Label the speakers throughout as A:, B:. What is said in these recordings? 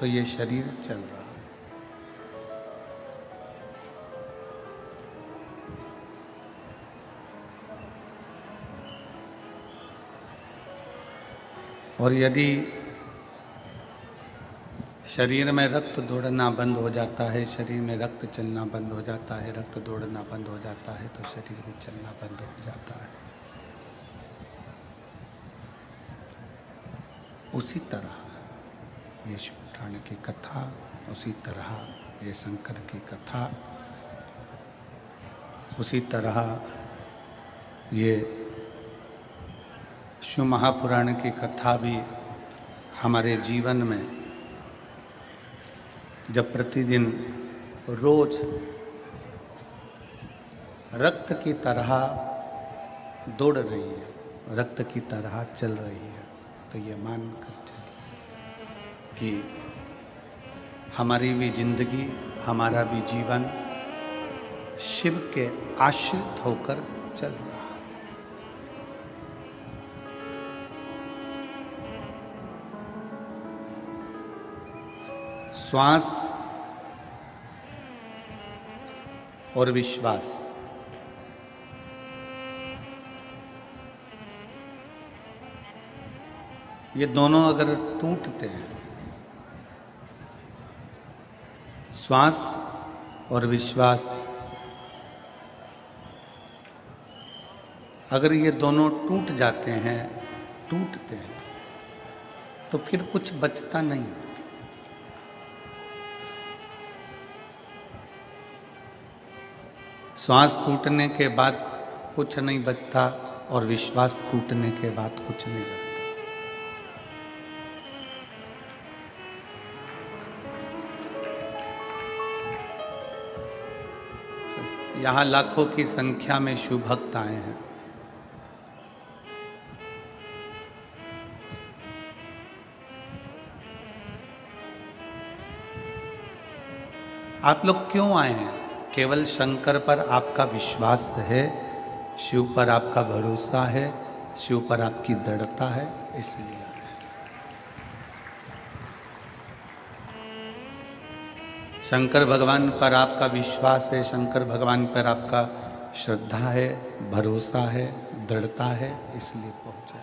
A: तो ये शरीर चल रहा है। और यदि शरीर में रक्त दौड़ना बंद हो जाता है, शरीर में रक्त चलना बंद हो जाता है, रक्त दौड़ना बंद हो जाता है, तो शरीर भी चलना बंद हो जाता है। उसी तरह ये शिव पुराण की कथा, उसी तरह ये शंकर की कथा, उसी तरह ये शिव महापुराण की कथा भी हमारे जीवन में जब प्रतिदिन रोज रक्त की तरह दौड़ रही है, रक्त की तरह चल रही है, तो ये मान कर चलिए कि हमारी भी जिंदगी, हमारा भी जीवन शिव के आश्रित होकर चल रहा है। श्वास और विश्वास, ये दोनों अगर टूटते हैं, श्वास और विश्वास अगर ये दोनों टूट जाते हैं, टूटते हैं, तो फिर कुछ बचता नहीं। श्वास टूटने के बाद कुछ नहीं बचता और विश्वास टूटने के बाद कुछ नहीं बचता। यहाँ लाखों की संख्या में शिव भक्त आए हैं। आप लोग क्यों आए हैं? केवल शंकर पर आपका विश्वास है, शिव पर आपका भरोसा है, शिव पर आपकी दृढ़ता है, इसलिए आए हैं। शंकर भगवान पर आपका विश्वास है, शंकर भगवान पर आपका श्रद्धा है, भरोसा है, दृढ़ता है, इसलिए पहुंचे।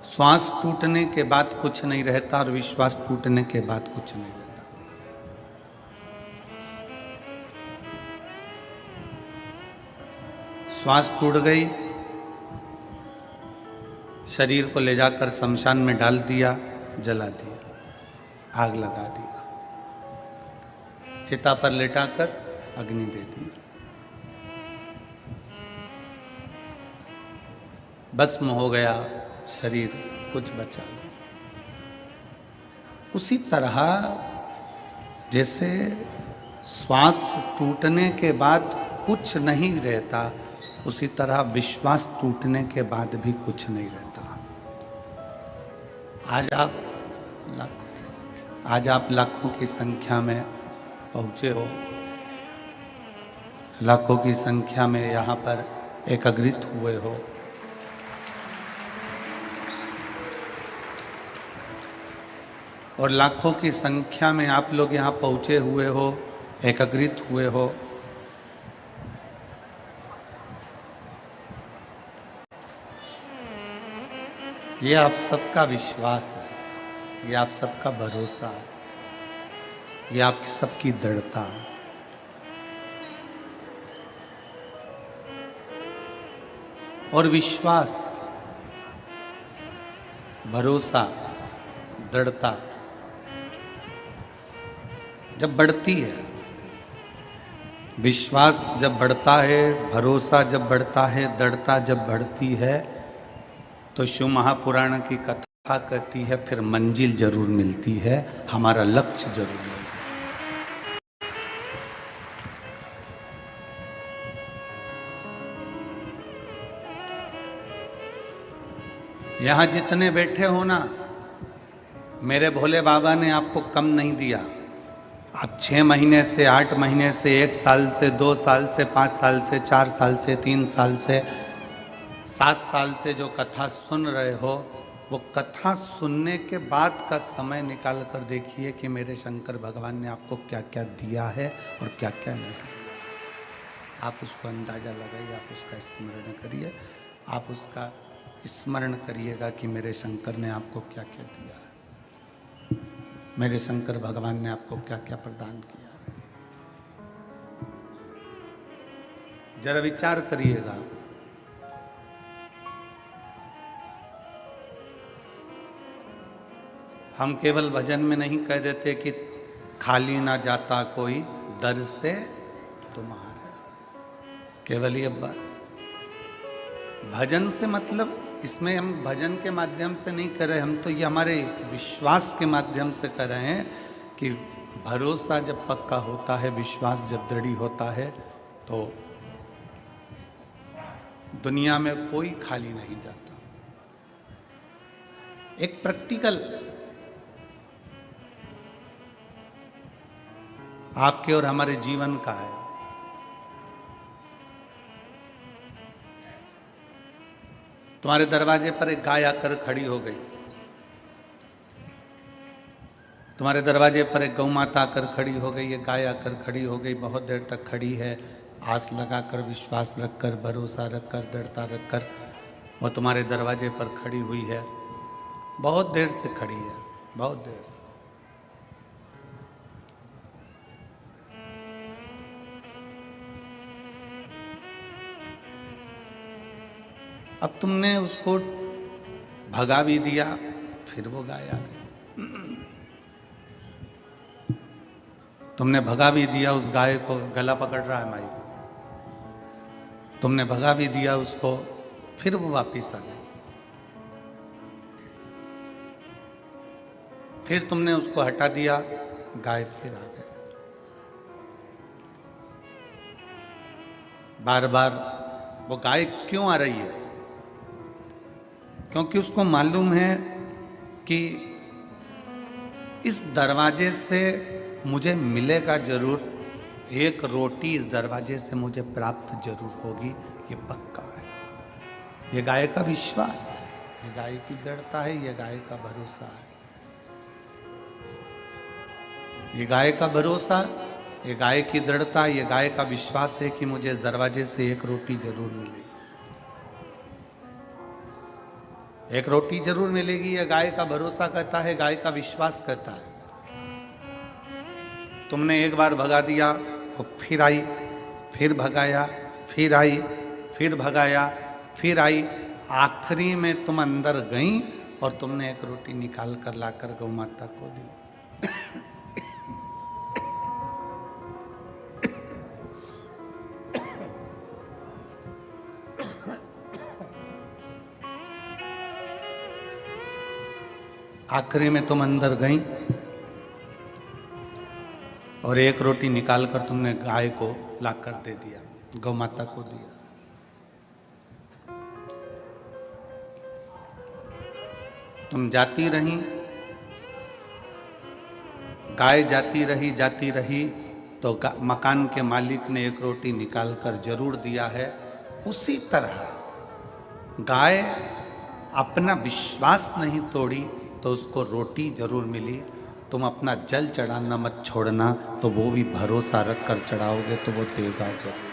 A: श्वास टूटने के बाद कुछ नहीं रहता और विश्वास टूटने के बाद कुछ नहीं रहता। श्वास टूट गई, शरीर को ले जाकर शमशान में डाल दिया, जला दिया, आग लगा दिया, चिता पर लेटाकर अग्नि दे दी, भस्म हो गया शरीर, कुछ बचा नहीं। उसी तरह जैसे श्वास टूटने के बाद कुछ नहीं रहता, उसी तरह विश्वास टूटने के बाद भी कुछ नहीं रहता। आज आप लाखों की संख्या में पहुंचे हो, लाखों की संख्या में यहाँ पर एकत्रित हुए हो। और लाखों की संख्या में आप लोग यहाँ पहुँचे हुए हो, एकत्रित हुए हो। ये आप सबका विश्वास है, ये आप सबका भरोसा है, ये आप सबकी दृढ़ता है। और विश्वास, भरोसा, दृढ़ता जब बढ़ती है, विश्वास जब बढ़ता है, भरोसा जब बढ़ता है, दृढ़ता जब बढ़ती है, तो शिव महापुराण की कथा कहती है फिर मंजिल जरूर मिलती है, हमारा लक्ष्य जरूर मिलता है। यहां जितने बैठे हो ना, मेरे भोले बाबा ने आपको कम नहीं दिया, आप 6 महीने से, 8 महीने से, 1 साल से, 2 साल से, 5 साल से, 4 साल से, 3 साल से, 7 साल से जो कथा सुन रहे हो, वो कथा सुनने के बाद का समय निकाल कर देखिए कि मेरे शंकर भगवान ने आपको क्या क्या दिया है और क्या क्या नहीं। आप उसको अंदाजा लगाइए, आप उसका स्मरण करिए, आप उसका स्मरण करिएगा कि मेरे शंकर ने आपको क्या क्या दिया है, मेरे शंकर भगवान ने आपको क्या क्या प्रदान किया। जरा विचार करिएगा। हम केवल भजन में नहीं कह देते कि खाली ना जाता कोई दर से तुम्हारे, केवल ये भजन से मतलब इसमें हम भजन के माध्यम से नहीं कर रहे, हम तो ये हमारे विश्वास के माध्यम से कर रहे हैं कि भरोसा जब पक्का होता है, विश्वास जब दृढ़ होता है, तो दुनिया में कोई खाली नहीं जाता। एक प्रैक्टिकल आपके और हमारे जीवन का है। तुम्हारे दरवाजे पर एक गाय आकर खड़ी हो गई, तुम्हारे दरवाजे पर एक गौ माता आकर खड़ी हो गई, एक गाय आकर खड़ी हो गई, बहुत देर तक खड़ी है, आस लगाकर, विश्वास रखकर, भरोसा रखकर, दृढ़ता रखकर वो तुम्हारे दरवाजे पर खड़ी हुई है, बहुत देर से खड़ी है, बहुत देर से। अब तुमने उसको भगा भी दिया, फिर वो गाय आ गई। तुमने भगा भी दिया उस गाय को, गला पकड़ रहा है माई, तुमने भगा भी दिया उसको, फिर वो वापिस आ गई। फिर तुमने उसको हटा दिया, गाय फिर आ गई। बार बार वो गाय क्यों आ रही है? क्योंकि उसको मालूम है कि इस दरवाजे से मुझे मिलेगा जरूर, एक रोटी इस दरवाजे से मुझे प्राप्त जरूर होगी, ये पक्का है। ये गाय का विश्वास है, ये गाय की दृढ़ता है, ये गाय का भरोसा है, ये गाय का भरोसा, ये गाय की दृढ़ता, ये गाय का विश्वास है कि मुझे इस दरवाजे से एक रोटी जरूर मिलेगी, एक रोटी जरूर मिलेगी। ये गाय का भरोसा कहता है, गाय का विश्वास कहता है। तुमने एक बार भगा दिया तो फिर आई, फिर भगाया, फिर आई, फिर भगाया, फिर आई, आखिरी में तुम अंदर गई और तुमने एक रोटी निकाल कर लाकर गौ माता को दी। आखिरी में तुम अंदर गई और एक रोटी निकालकर तुमने गाय को लाकर दे दिया, गौ माता को दिया। तुम जाती रही, गाय जाती रही तो मकान के मालिक ने एक रोटी निकालकर जरूर दिया है। उसी तरह गाय अपना विश्वास नहीं तोड़ी तो उसको रोटी जरूर मिली। तुम अपना जल चढ़ाना मत छोड़ना, तो वो भी भरोसा रख कर चढ़ाओगे तो वो देगा जरूर।